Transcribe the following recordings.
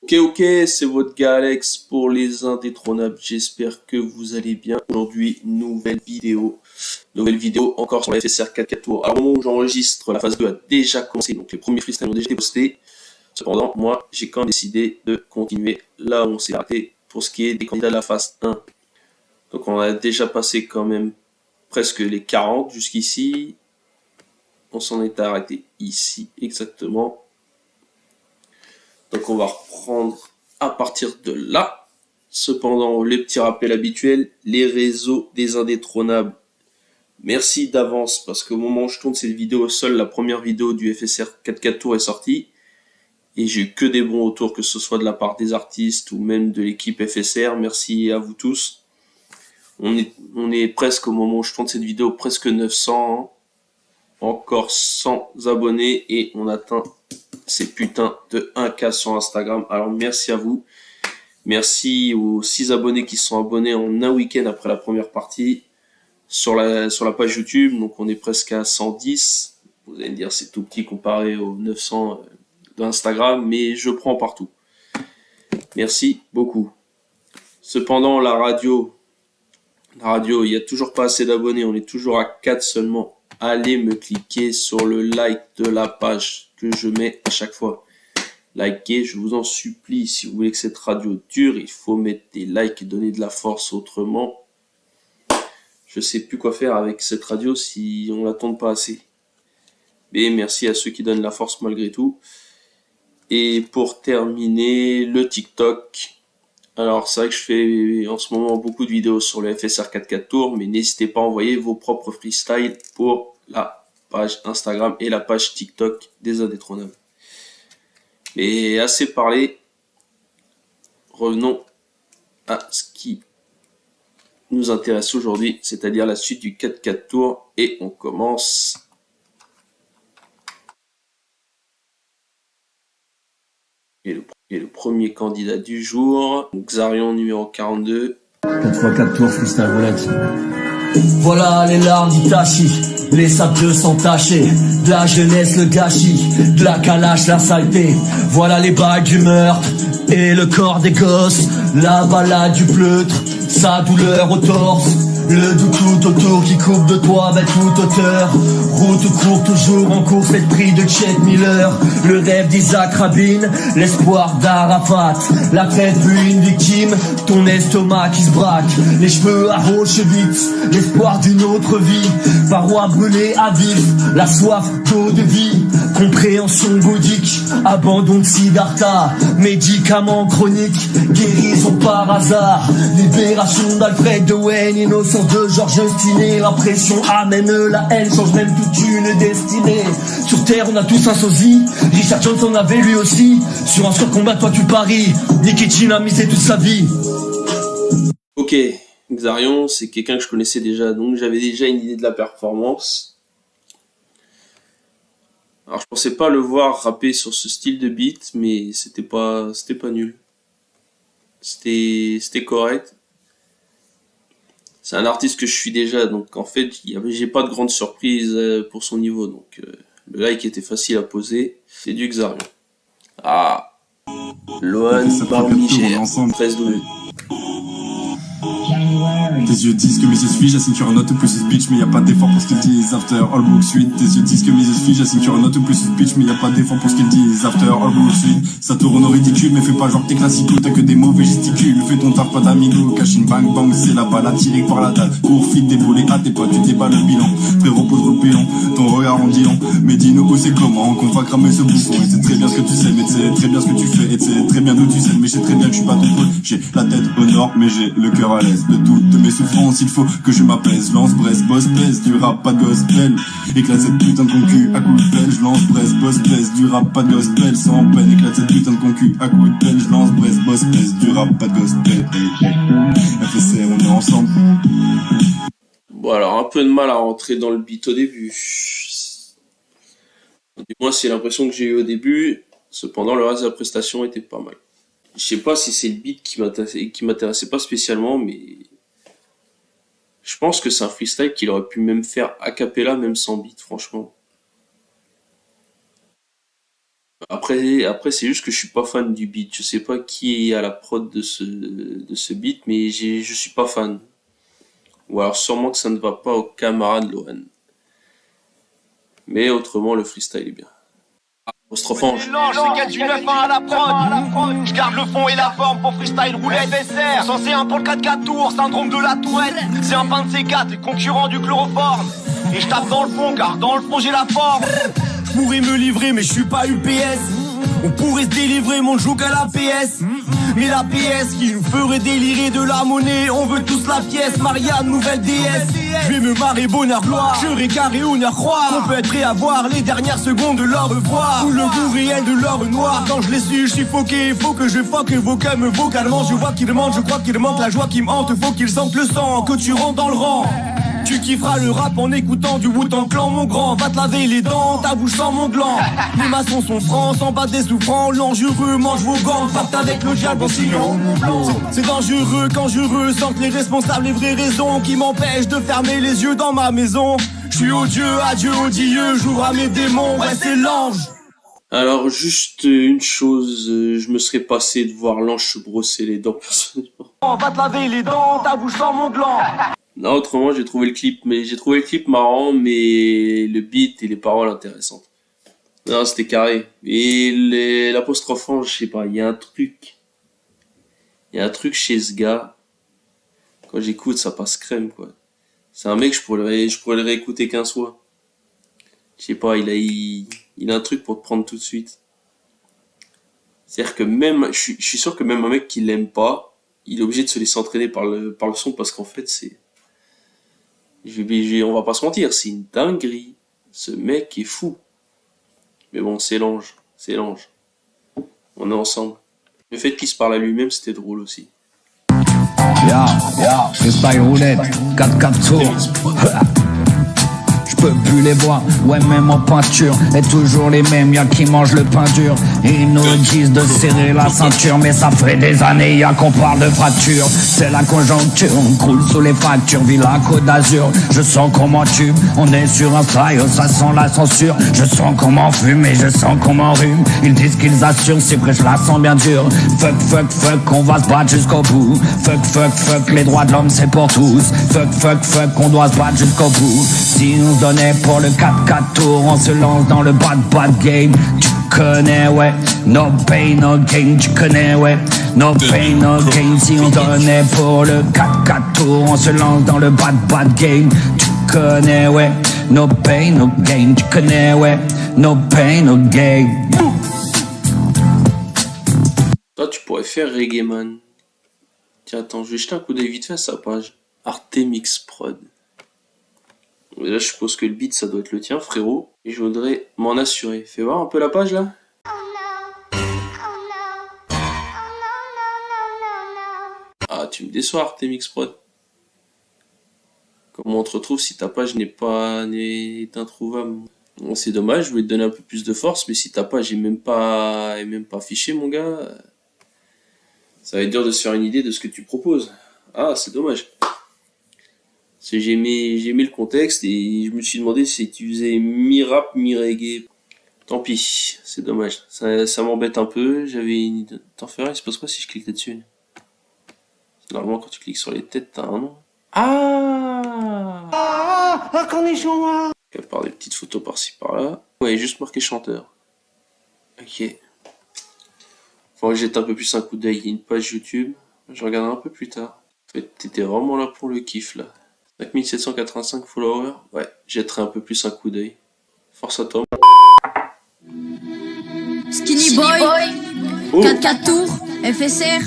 Ok, c'est votre gars Alex pour les indétrônables. J'espère que vous allez bien. Aujourd'hui, nouvelle vidéo. Nouvelle vidéo encore sur la FSR 4 Tours. Alors, au moment où j'enregistre, la phase 2 a déjà commencé. Donc, les premiers freestyles ont déjà été postés. Cependant, moi, j'ai quand même décidé de continuer là où on s'est arrêté pour ce qui est des candidats de la phase 1. Donc, on a déjà passé quand même presque les 40 jusqu'ici. On s'en est arrêté ici exactement. Donc on va reprendre à partir de là. Cependant, les petits rappels habituels, les réseaux des indétrônables. Merci d'avance parce qu'au moment où je tourne cette vidéo, seule la première vidéo du FSR 4 Tours est sortie. Et j'ai eu que des bons retours, que ce soit de la part des artistes ou même de l'équipe FSR. Merci à vous tous. On est presque au moment où je tourne cette vidéo, presque 900. Encore 100 abonnés et on atteint ces putains de 1K sur Instagram. Alors merci à vous. Merci aux 6 abonnés qui se sont abonnés en un week-end après la première partie sur la page YouTube. Donc on est presque à 110. Vous allez me dire c'est tout petit comparé aux 900 d'Instagram, mais je prends partout. Merci beaucoup. Cependant la radio, il n'y a toujours pas assez d'abonnés. On est toujours à 4 seulement. Allez me cliquer sur le like de la page que je mets à chaque fois. Likez, je vous en supplie. Si vous voulez que cette radio dure, il faut mettre des likes et donner de la force. Autrement, je sais plus quoi faire avec cette radio si on la tourne pas assez. Mais merci à ceux qui donnent la force malgré tout. Et pour terminer, le TikTok. Alors c'est vrai que je fais en ce moment beaucoup de vidéos sur le FSR 4 Tours, mais n'hésitez pas à envoyer vos propres freestyles pour la page Instagram et la page TikTok des indétrônables. Et assez parlé, revenons à ce qui nous intéresse aujourd'hui, c'est-à-dire la suite du 4 Tours, et on commence. Et le premier candidat du jour, Xarion numéro 42. 4 Tours, freestyle roulette. Voilà les larmes d'Itachi, les sables sont tachés, de la jeunesse le gâchis, de la calache la saleté. Voilà les bagues du meurtre et le corps des gosses, la balade du pleutre, sa douleur au torse. Le doux tout autour qui coupe de toi avec toute hauteur. Route courte toujours en course, l'esprit de Chet Miller. Le rêve d'Isaac Rabin, l'espoir d'Arafat. La tête puis une victime, ton estomac qui se braque. Les cheveux à Auschwitz, l'espoir d'une autre vie. Parois brûlées à vif, la soif d'eau de vie. Compréhension bouddhique, abandon de Siddhartha. Médicaments chroniques, guérison par hasard. Libération d'Alfred de Wayne, innocent de Georges Stinet. La pression amène la haine, change même toute une destinée. Sur terre on a tous un sosie, Richard Johnson avait lui aussi. Sur un surcombat toi tu paries, Nikitin a misé toute sa vie. Ok, Xarion c'est quelqu'un que je connaissais déjà, donc j'avais déjà une idée de la performance. Alors je pensais pas le voir rapper sur ce style de beat, mais c'était pas nul. C'était correct. C'est un artiste que je suis déjà, donc en fait, j'ai pas de grande surprise pour son niveau. Donc le like était facile à poser. C'est du Xarion. Ah, Lohan Barmigère, 13-12. Tes yeux disent que mes yeux suivent, j'assigne sur un autre plus ce bitch, mais y a pas d'effort pour ce qu'ils disent. After all book suite, tes yeux disent que mes yeux suivent, j'assigne sur un autre plus ce bitch, mais y a pas d'effort pour ce qu'ils disent. After all book suite, ça tourne au ridicule, mais fais pas genre que t'es classico, t'as que des mauvais gesticules. Fais ton taf, pas d'amigo, cachine bang bang, c'est la balade tirée par la dalle. Cours vite, déboulé à tes potes, tu déballes le bilan. Frérot, pose le bilan, ton regard en dit long. Mais dis-nous c'est comment qu'on va cramer ce bouffon. Et c'est très bien ce que tu sais, mais c'est très bien ce que tu fais. Et c'est très bien d'où tu sais, mais je sais très bien que je suis pas ton pote. J'ai la tête au nord, mais j'ai le cœur à l'aise. De toutes mes souffrances, il faut que je m'apaise. Lance, Brest, boss, pèse, du rap, pas de gospel. Éclate cette putain de concu à coup de pelle. Je lance, Brest, boss, pèse, du rap, pas de gospel. Sans peine, éclate cette putain de concu à coup de pelle. Je lance, Brest, boss, pèse, du rap, pas de gospel. FSR, on est ensemble. Bon alors, un peu de mal à rentrer dans le beat au début. Du moins, c'est l'impression que j'ai eu au début. Cependant, le reste de la prestation était pas mal. Je sais pas si c'est le beat qui m'intéressait pas spécialement, mais je pense que c'est un freestyle qu'il aurait pu même faire a cappella, même sans beat, franchement. Après c'est juste que je suis pas fan du beat. Je sais pas qui est à la prod de ce beat, mais je suis pas fan. Ou alors sûrement que ça ne va pas au camarade Lohan. Mais autrement, le freestyle est bien. Apostrophange. C'est quel du 9 à la prod. Je garde le fond et la forme pour freestyle roulette FSR. Censé un pour le 4-4 tours, syndrome de la tourette. C'est un pain de C4, concurrent du chloroforme. Et je tape dans le fond car dans le fond j'ai la forme. Je pourrais me livrer mais je suis pas UPS. On pourrait se délivrer mon joug à la PS. Mais la PS qui nous ferait délirer de la monnaie. On veut tous la pièce, Marianne, nouvelle déesse. Je vais me marrer, bonheur, gloire. Je récarré, honneur, croire. On peut être prêt à voir les dernières secondes de leur revoir. Ou le goût réel de l'or noir. Quand je l'ai su, je suis foqué. Faut que je foque me vocalement. Je vois qu'il manque, je crois qu'il manque la joie qui me hante. Faut qu'il sente le sang, que tu rentres dans le rang. Tu kifferas le rap en écoutant du Wu-Tang Clan, mon grand. Va te laver les dents, ta bouche sans mon gland. Les maçons sont francs, sans battre des souffrants. L'enjureux mange vos gants, pacte avec le diable en signant. C'est dangereux quand je ressens les responsables, les vraies raisons qui m'empêchent de fermer les yeux dans ma maison. Je suis odieux, adieu odieux, j'ouvre à mes démons, ouais c'est l'ange. Alors juste une chose, je me serais passé de voir l'ange se brosser les dents personnellement. Va te laver les dents, ta bouche sans mon gland. Non, autrement j'ai trouvé le clip marrant, mais le beat et les paroles intéressantes. Non, c'était carré. Et l'apostrophe, je sais pas, il y a un truc chez ce gars. Quand j'écoute, ça passe crème, quoi. C'est un mec, je pourrais le réécouter 15 fois. Je sais pas, il a un truc pour te prendre tout de suite. C'est-à-dire que même, je suis sûr que même un mec qui l'aime pas, il est obligé de se laisser entraîner par le son, parce qu'en fait, on va pas se mentir, c'est une dinguerie. Ce mec est fou. Mais bon, c'est l'ange. On est ensemble. Le fait qu'il se parle à lui-même, c'était drôle aussi. Freestyle roulette, 4-4 tours. Je peux plus les voir, ouais même en peinture. Et toujours les mêmes, y'a qui mangent le pain dur. Et ils nous disent de serrer la ceinture. Mais ça fait des années, y'a qu'on parle de fracture. C'est la conjoncture, on croule sous les fractures. Villa Côte d'Azur, je sens comment tube. On est sur un trail, ça sent la censure. Je sens comment fume et je sens comment rhume. Ils disent qu'ils assurent, c'est que je la sens bien dure. Fuck, on va se battre jusqu'au bout. Fuck, les droits de l'homme c'est pour tous. Fuck, on doit se battre jusqu'au bout. Si on se donnait pour le 4-4 tours, on se lance dans le bad game. Tu connais, ouais, no pain, no gain. Tu connais, ouais, no pain, no gain. Si on donnait pour le 4-4 tours, on se lance dans le bad game. Tu connais, ouais, no pain, no gain. Tu connais, ouais, no pain, no gain. Toi, tu pourrais faire Reggae Man. Tiens, attends, je vais jeter un coup d'œil vite fait à sa page. Artemix Prod. Et là, je suppose que le beat, ça doit être le tien, frérot. Et je voudrais m'en assurer. Fais voir un peu la page, là. Ah, tu me déçois, Artemix Prod. Comment on te retrouve si ta page n'est introuvable? Bon, c'est dommage, je voulais te donner un peu plus de force, mais si ta page est même pas affichée, mon gars, ça va être dur de se faire une idée de ce que tu proposes. Ah, c'est dommage. J'ai aimé le contexte et je me suis demandé si tu faisais mi-rap, mi-reggae. Tant pis, c'est dommage. Ça m'embête un peu. J'avais une idée. T'en ferais, il se passe quoi si je clique là-dessus? Normalement, quand tu cliques sur les têtes, t'as un nom. Par des petites photos par-ci par-là. Ouais, juste marqué chanteur. Ok. Faut que je jette un peu plus un coup d'œil. Il y a une page YouTube. Je regarderai un peu plus tard. En fait, t'étais vraiment là pour le kiff, là. 5785 followers. Ouais, jetterai un peu plus un coup d'œil. Force à toi. Skinny Boy, 4-4 tours, FSR.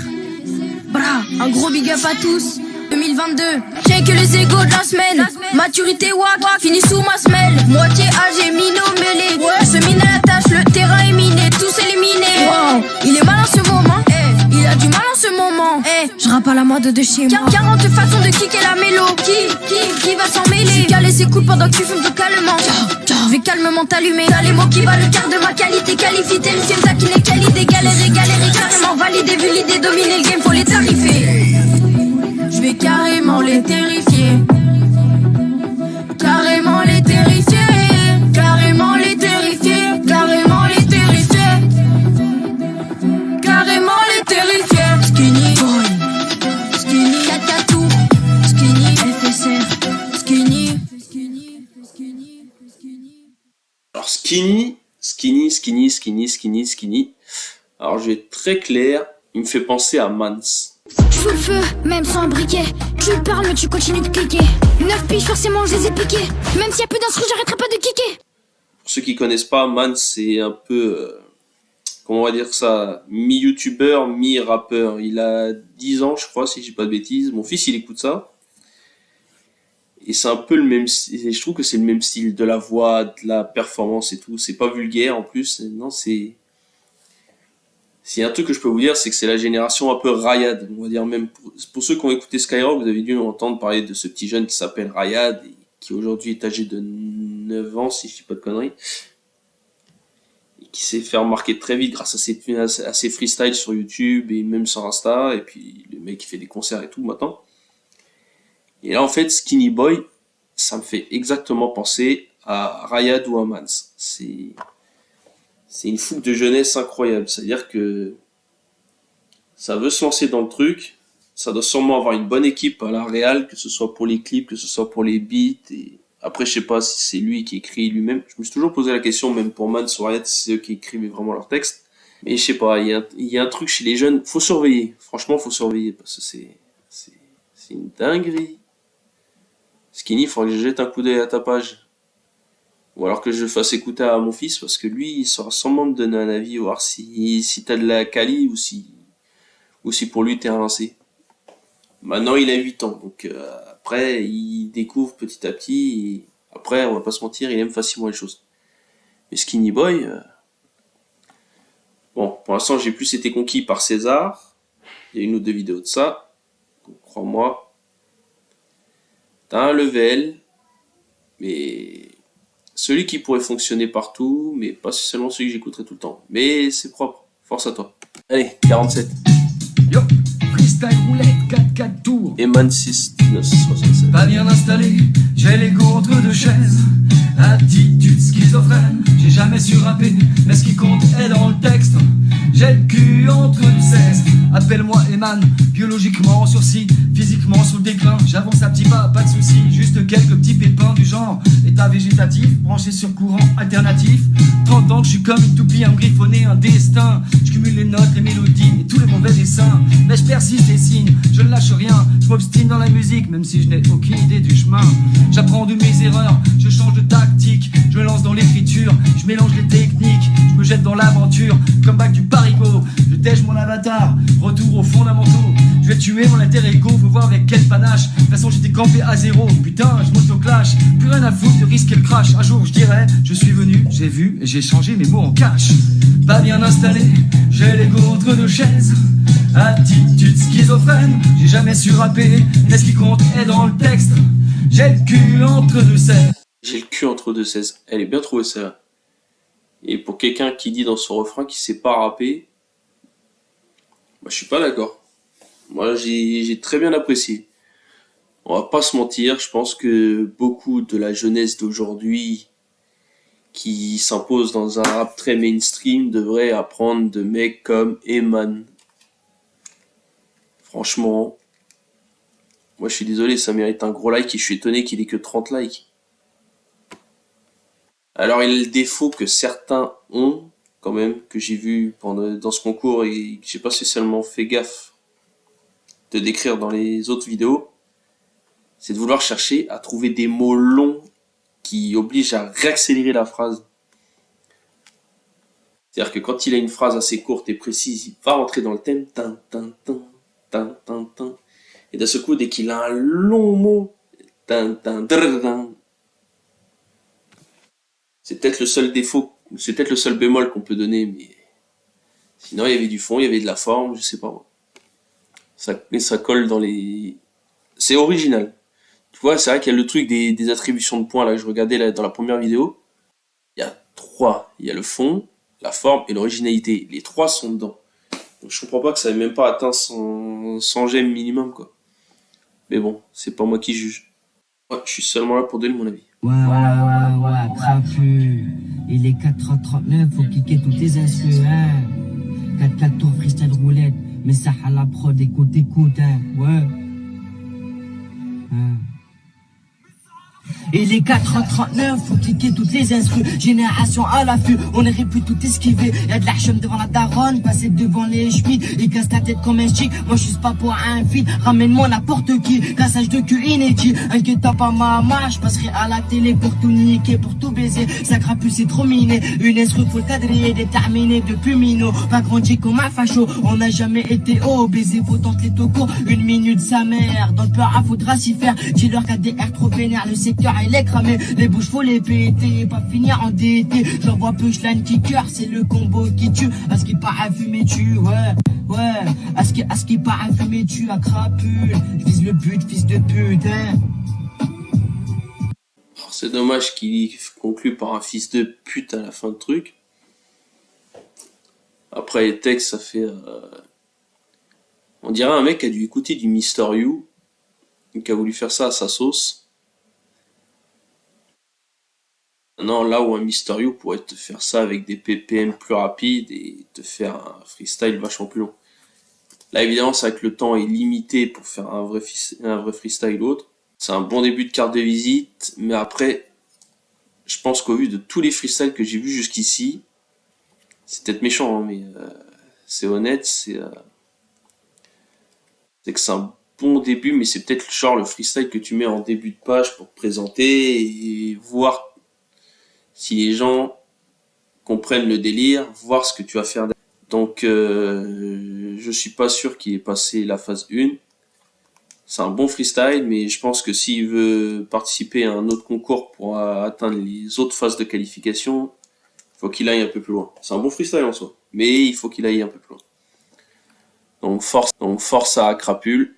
Bra, un gros big up à tous. 2022, check les égos de la semaine. Maturité wack, fini sous ma semelle. Moitié âgé, minot mêlé. Se mine à la tâche, le terrain est miné, tous éliminés. Wow, il est malin ce moment, il a du mal en ce moment. Je rappe à la mode de chez moi. 40 façons de kicker la mélo. Qui va s'en mêler? J'ai calé ses coups pendant que tu fumes calmement. Je vais calmement t'allumer. T'as les mots qui valent le quart de ma qualité. Qualifié, le film, ça qui n'est qualité. Galérer, carrément valider. Vu l'idée, dominer le game, faut les tarifer. Je vais carrément les terrifier. Carrément les terrifier. Carrément les terrifier. Carrément les terrifier. carrément les terrifier. Skinny boy, skinny 4 tours, skinny FSR, skinny. Alors skinny. Alors je vais être très clair, il me fait penser à Mans. Sous le feu, même sans un briquet. Tu parles mais tu continues de cliquer. 9 piges forcément je les ai piqués. Même s'il y a plus d'instru j'arrêterai pas de kicker. Pour ceux qui connaissent pas, Mans c'est un peu, comment on va dire ça, mi-youtubeur, mi-rappeur. Il a 10 ans je crois si je dis pas de bêtises. Mon fils il écoute ça. Et c'est un peu le même style, je trouve que c'est le même style de la voix, de la performance et tout. C'est pas vulgaire en plus, non c'est... S'il y a un truc que je peux vous dire, c'est que c'est la génération un peu Rayad. On va dire même pour ceux qui ont écouté Skyrock, vous avez dû entendre parler de ce petit jeune qui s'appelle Rayad, et qui aujourd'hui est âgé de 9 ans, si je dis pas de conneries. Et qui s'est fait remarquer très vite grâce à ses freestyles sur YouTube et même sur Insta. Et puis le mec qui fait des concerts et tout maintenant. Et là en fait, Skinny Boy, ça me fait exactement penser à Rayad ou à Mans. C'est une fougue de jeunesse incroyable. C'est-à-dire que ça veut se lancer dans le truc. Ça doit sûrement avoir une bonne équipe à la réal, que ce soit pour les clips, que ce soit pour les beats. Et après, je sais pas si c'est lui qui écrit lui-même. Je me suis toujours posé la question, même pour Man ou Riot, si c'est eux qui écrivent vraiment leurs textes. Mais je sais pas, il y a un truc chez les jeunes. Faut surveiller. Franchement, faut surveiller parce que c'est une dinguerie. Skinny, il faudrait que je jette un coup d'œil à ta page. Ou alors que je le fasse écouter à mon fils, parce que lui, il saura sûrement me donner un avis, voir si t'as de la quali, ou si pour lui t'es rincé. Maintenant, il a 8 ans, donc après, il découvre petit à petit, et après, on va pas se mentir, il aime facilement les choses. Mais Skinny Boy, bon, pour l'instant, j'ai plus été conquis par César, il y a une ou deux vidéos de ça, donc crois-moi, t'as un level, mais... celui qui pourrait fonctionner partout, mais pas seulement celui que j'écouterai tout le temps. Mais c'est propre, force à toi. Allez, 47. Yo, freestyle roulette, 4 tours. Eman 6, 1967. Pas bien installé, j'ai l'ego entre deux chaises. Attitude schizophrène, j'ai jamais su rapper, mais ce qui compte est dans le texte. J'ai le cul entre deux 16. Appelle-moi Eman, biologiquement en sursis, physiquement sous le déclin. J'avance à petits pas, pas de soucis, juste quelques petits pépins du genre état végétatif, branché sur courant alternatif. 30 ans que je suis comme une toupie, un griffonné, un destin. Je cumule les notes, les mélodies et tous les mauvais dessins. Mais je persiste et signe, je ne lâche rien. Je m'obstine dans la musique, même si je n'ai aucune idée du chemin. J'apprends de mes erreurs, je change de tactique. Je me lance dans l'écriture, je mélange les techniques. Je me jette dans l'aventure, comme bac du parigot. Je tèche mon avatar, retour aux fondamentaux. Je vais tuer mon alter ego, faut voir avec quel panache. De toute façon j'étais campé à zéro, putain je m'auto-clash. Plus rien à foutre de risquer le crash. Un jour je dirais, je suis venu, j'ai vu et j'ai changé mes mots en cash. Pas bien installé, j'ai l'ego entre deux chaises. Attitude schizophrène, j'ai jamais su rapper, mais ce qui compte est dans le texte. J'ai le cul entre deux 16. J'ai le cul entre deux 16. Elle est bien trouvée celle-là. Et pour quelqu'un qui dit dans son refrain qu'il sait pas rapper, moi je suis pas d'accord. Moi j'ai très bien apprécié. On va pas se mentir, je pense que beaucoup de la jeunesse d'aujourd'hui qui s'impose dans un rap très mainstream devrait apprendre de mecs comme Eman. Franchement, moi je suis désolé, ça mérite un gros like et je suis étonné qu'il ait que 30 likes. Alors il a le défaut que certains ont, quand même, que j'ai vu dans ce concours et que j'ai pas spécialement fait gaffe de décrire dans les autres vidéos, c'est de vouloir chercher à trouver des mots longs qui obligent à réaccélérer la phrase. C'est-à-dire que quand il a une phrase assez courte et précise, il va rentrer dans le thème, et d'un seul coup, dès qu'il a un long mot, c'est peut-être le seul défaut, c'est peut-être le seul bémol qu'on peut donner, mais sinon il y avait du fond, il y avait de la forme, je sais pas moi. Ça colle dans les... C'est original. Tu vois, c'est vrai qu'il y a le truc des attributions de points là que je regardais là, dans la première vidéo. Il y a 3. Il y a le fond, la forme et l'originalité. Les 3 sont dedans. Donc je comprends pas que ça ait même pas atteint 100 j'aime minimum quoi. Mais bon, c'est pas moi qui juge. Ouais, je suis seulement là pour donner mon avis. Ouais, trapu. Il est 4h39, faut cliquer tous tes instrus, hein. 4-4 tours, freestyle roulette. Mais ça à la prod, écoute, hein, ouais. Et les 4h39, faut cliquer toutes les instrus. Génération à l'affût, on aurait pu tout esquiver. Y'a de l'archum devant la daronne, passer devant les schmitts. Il casse ta tête comme un chic, moi je suis pas pour un feed. Ramène-moi n'importe qui, cassage de cul inédit. Inquiète pas maman, je passerai à la télé pour tout niquer, pour tout baiser. Ça crapule c'est trop miné, une instru faut le quadriller, déterminé depuis minot. Pas grandi comme un facho, on n'a jamais été haut. Baiser vos tantes les tocos, une minute sa mère. Dans le peur à faudra s'y faire, dis-leur KDR trop vénère, le secteur il est cramé, les bouches faut les péter, pas finir en DT. J'envoie punchline kicker, c'est le combo qui tue. À ce qui part à fumer tu, ouais. À ce qui part à fumer tu, à crapule. Je vise le but, fils de pute, hein. C'est dommage qu'il conclue par un fils de pute à la fin de truc. Après les textes, ça fait... On dirait un mec qui a dû écouter du Mister You, qui a voulu faire ça à sa sauce. Non, là où un Mister You pourrait te faire ça avec des PPM plus rapides et te faire un freestyle vachement plus long. Là, évidemment, c'est vrai que le temps est limité pour faire un vrai freestyle ou autre. C'est un bon début de carte de visite, mais après, je pense qu'au vu de tous les freestyles que j'ai vus jusqu'ici, c'est peut-être méchant, hein, mais c'est honnête, c'est que c'est un bon début, mais c'est peut-être genre le freestyle que tu mets en début de page pour te présenter et voir si les gens comprennent le délire, voir ce que tu vas faire. Donc je suis pas sûr qu'il ait passé la phase 1. C'est un bon freestyle, mais je pense que s'il veut participer à un autre concours pour atteindre les autres phases de qualification, il faut qu'il aille un peu plus loin. C'est un bon freestyle en soi, mais il faut qu'il aille un peu plus loin. Donc force à crapule,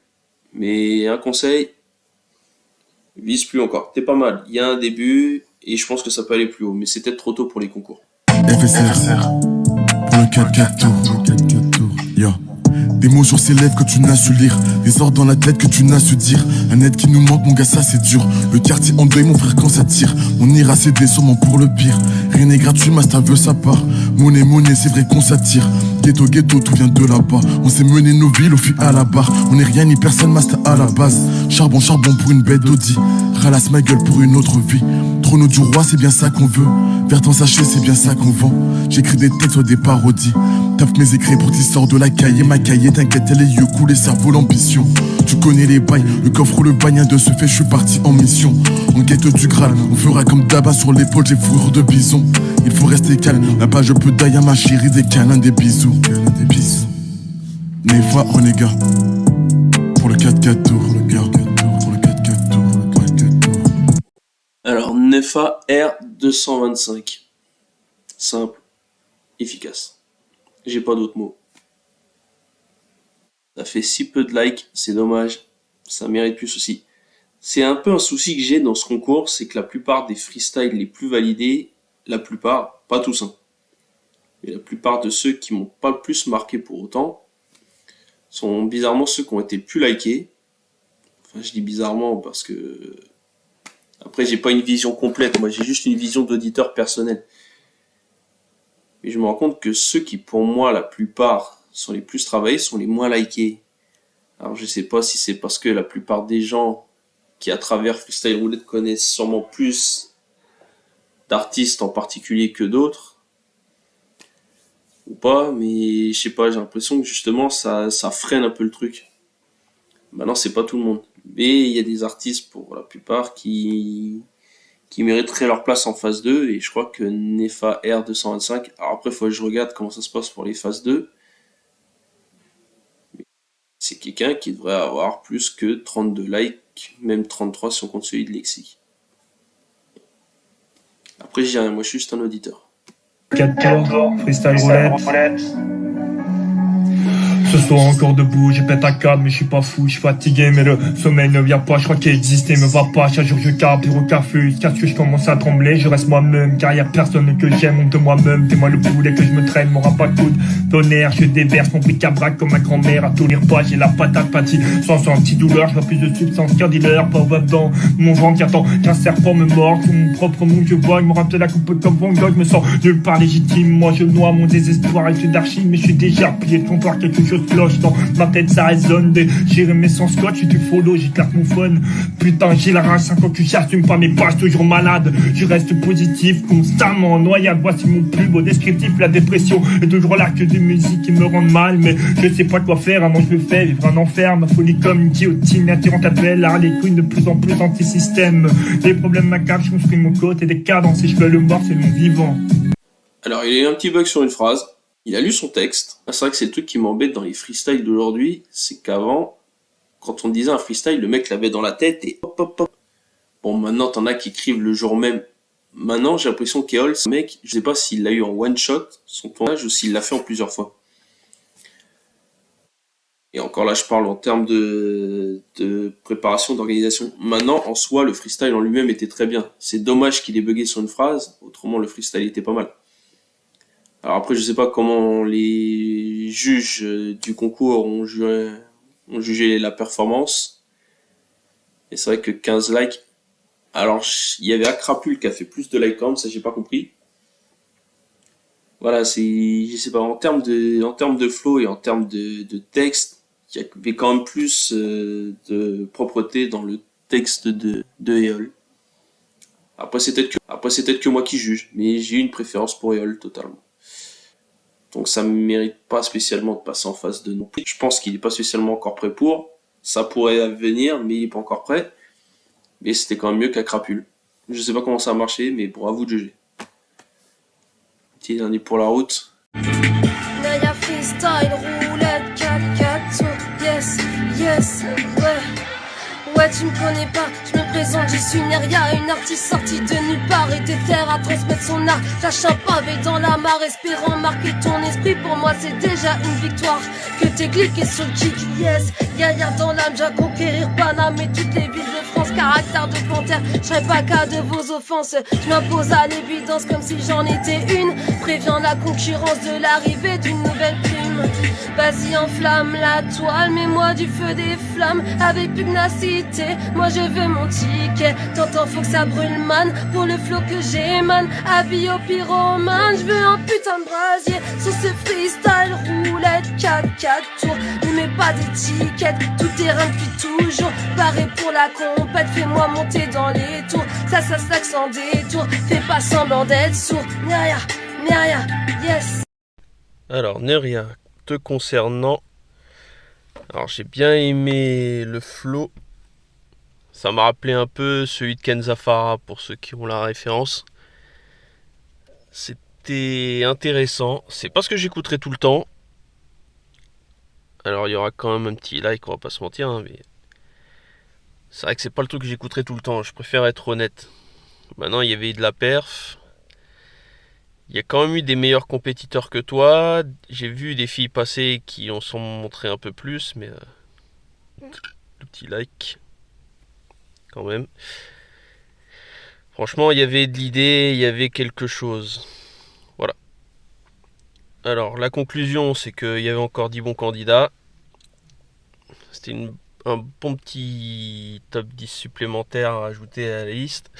mais un conseil, vise plus encore. T'es pas mal, il y a un début, et je pense que ça peut aller plus haut, mais c'est peut-être trop tôt pour les concours. FSR, pour le 4-4 tour, yo. Des mots sur ses lèvres que tu n'as su lire, des ordres dans la tête que tu n'as su dire. Un aide qui nous manque, mon gars, ça c'est dur. Le quartier en deuil, mon frère, quand ça tire. On ira céder sûrement pour le pire. Rien n'est gratuit, Masta veut sa part. Monnaie, c'est vrai qu'on s'attire. Ghetto, tout vient de là-bas. On s'est mené nos villes au fil à la barre. On n'est rien ni personne, Masta à la base. Charbon pour une bête d'Audi. Ralasse ma gueule pour une autre vie. Trône du roi, c'est bien ça qu'on veut. Vert en sachet, c'est bien ça qu'on vend. J'écris des textes ou des parodies. Tape mes écrits pour qu'ils sortent de la cahier. Ma cahier, t'inquiète, elle les yeux coulés, cerveau, l'ambition. Tu connais les bails, le coffre ou le bagne. De ce fait, je suis parti en mission. En quête du Graal, on fera comme d'abord sur l'épaule, j'ai fourrure de bison. Il faut rester calme, là-bas je peux d'ailleurs ma chérie, des câlins, des bisous. Nefa, renégat. Pour le 4-4 tour, Alors, Nefa R225. Simple, efficace. J'ai pas d'autres mots. Ça fait si peu de likes, c'est dommage. Ça mérite plus aussi. C'est un peu un souci que j'ai dans ce concours, c'est que la plupart des freestyles les plus validés, la plupart, pas tous, hein, mais la plupart de ceux qui m'ont pas le plus marqué pour autant, sont bizarrement ceux qui ont été le plus likés. Enfin, je dis bizarrement parce que... Après, j'ai pas une vision complète, moi j'ai juste une vision d'auditeur personnel. Mais je me rends compte que ceux qui, pour moi, la plupart, sont les plus travaillés, sont les moins likés. Alors je sais pas si c'est parce que la plupart des gens qui, à travers Freestyle Roulette, connaissent sûrement plus d'artistes en particulier que d'autres, ou pas, mais je sais pas, j'ai l'impression que justement ça freine un peu le truc. Maintenant, c'est pas tout le monde. Mais il y a des artistes, pour la plupart, qui mériteraient leur place en phase 2, et je crois que Nefa R225, alors après, il faut que je regarde comment ça se passe pour les phases 2, mais c'est quelqu'un qui devrait avoir plus que 32 likes, même 33 si on compte celui de Lexi. Après, je dis rien, moi je suis juste un auditeur. 4 tours, freestyle roulette. Ce soir encore debout, je pète un câble mais je suis pas fou, je suis fatigué mais le sommeil ne vient pas, je crois qu'exister me va pas, chaque jour je carbure au café, jusqu'à ce que je commence à trembler, je reste moi-même, car y a personne que j'aime, honte de moi-même, t'es moi le poulet que je me traîne, mon rap à coup de tonnerre, je déverse mon bric-à-brac comme ma grand-mère, à tous les repas j'ai la patate pâtie, sans antidouleur, je vois plus de substance qu'un dealer, pas dans mon ventre qui attend qu'un serpent me mord, sous mon propre monde je vois, il me rappelle la coupe comme Van Gogh, je me sens nulle part légitime, moi je noie mon désespoir avec d'archives, mais je suis déjà plié de comptoir, quelque chose cloche dans ma tête, ça résonne, déchiré mais sans scotch, je suis follow, j'éclate mon phone, putain j'ai la rage, 5 ans que j'assume pas mes pages, toujours malade, je reste positif, constamment noyade, voici mon plus beau descriptif, la dépression est toujours là que des musiques qui me rendent mal, mais je sais pas quoi faire, avant je me fais vivre un enfer, ma folie comme une guillotine, attirante appel, les couilles de plus en plus anti-système, les problèmes macabres, je construis mon côté des cadences, si je veux le mort, c'est mon vivant. Alors, il y a eu un petit bug sur une phrase. Il a lu son texte. Ah, c'est vrai que c'est le truc qui m'embête dans les freestyles d'aujourd'hui, c'est qu'avant, quand on disait un freestyle, le mec l'avait dans la tête et hop hop hop. Bon, maintenant, t'en as qui écrivent le jour même. Maintenant, j'ai l'impression qu'Eol, ce mec, je sais pas s'il l'a eu en one shot, son tournage, ou s'il l'a fait en plusieurs fois. Et encore là, je parle en termes de préparation, d'organisation. Maintenant, en soi, le freestyle en lui-même était très bien. C'est dommage qu'il ait bugué sur une phrase, autrement le freestyle était pas mal. Alors après, je sais pas comment les juges du concours ont jugé la performance. Et c'est vrai que 15 likes. Alors, il y avait Acrapul qui a fait plus de likes quand même, ça j'ai pas compris. Voilà, je sais pas, en termes de flow et en termes de texte, il y avait quand même plus de propreté dans le texte de Eol. Après, c'est peut-être que moi qui juge, mais j'ai une préférence pour Eol totalement. Donc ça ne mérite pas spécialement de passer en phase 2 non plus. Je pense qu'il n'est pas spécialement encore prêt pour. Ça pourrait venir, mais il n'est pas encore prêt. Mais c'était quand même mieux qu'Acrapul. Je sais pas comment ça a marché, mais bon, à vous de juger. Petit dernier pour la route. Naya freestyle, roulette, 4-4 tours, yes, yes, ouais. Ouais, tu me connais pas, je me présente, je suis Neria, une artiste sortie de nulle part et déterre à transmettre son art. Lâche un pavé dans la mare, espérant marquer ton esprit. Pour moi, c'est déjà une victoire. Que t'es cliqué sur le kick, yes. Gaillard dans l'âme, j'ai conquérir Paname et toutes les villes de France. Caractère de panthère, je serai pas qu'à de vos offenses. Je m'impose à l'évidence comme si j'en étais une. Préviens la concurrence de l'arrivée d'une nouvelle prime. Vas-y, enflamme la toile, mets-moi du feu des flammes avec pugnacité. Moi je veux mon ticket, t'entends faut que ça brûle man. Pour le flow que j'émane, avis au pyromane. Je veux un putain de brasier sur ce freestyle roulette 4-4 tours. Ne mets pas d'étiquette, tout terrain depuis toujours. Paré pour la compète, fais-moi monter dans les tours. Ça slack sans détour, fais pas semblant d'être sourd. Neria, yes. Alors Neria, te concernant, alors j'ai bien aimé le flow. Ça m'a rappelé un peu celui de Ken Zafara pour ceux qui ont la référence. C'était intéressant. C'est pas ce que j'écouterai tout le temps. Alors il y aura quand même un petit like, on va pas se mentir, hein, mais c'est vrai que c'est pas le truc que j'écouterai tout le temps. Je préfère être honnête. Maintenant il y avait eu de la perf. Il y a quand même eu des meilleurs compétiteurs que toi. J'ai vu des filles passer qui en sont montrées un peu plus, mais le petit like quand même. Franchement, il y avait de l'idée, il y avait quelque chose. Voilà. Alors, la conclusion, c'est qu'il y avait encore 10 bons candidats. C'était un bon petit top 10 supplémentaire à ajouter à la liste.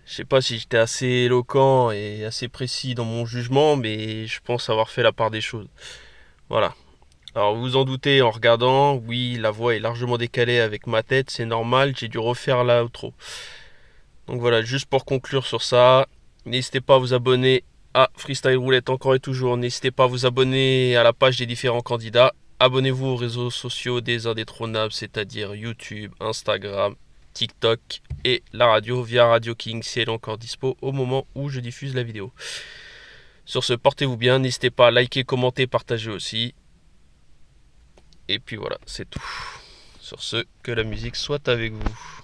Je sais pas si j'étais assez éloquent et assez précis dans mon jugement, mais je pense avoir fait la part des choses. Voilà. Alors vous en doutez en regardant, oui, la voix est largement décalée avec ma tête, c'est normal, j'ai dû refaire l'outro. Donc voilà, juste pour conclure sur ça, n'hésitez pas à vous abonner à Freestyle Roulette encore et toujours. N'hésitez pas à vous abonner à la page des différents candidats. Abonnez-vous aux réseaux sociaux des indétrônables, c'est-à-dire YouTube, Instagram, TikTok et la radio via Radio King si elle est encore dispo au moment où je diffuse la vidéo. Sur ce, portez-vous bien, n'hésitez pas à liker, commenter, partager aussi. Et puis voilà, c'est tout. Sur ce, que la musique soit avec vous.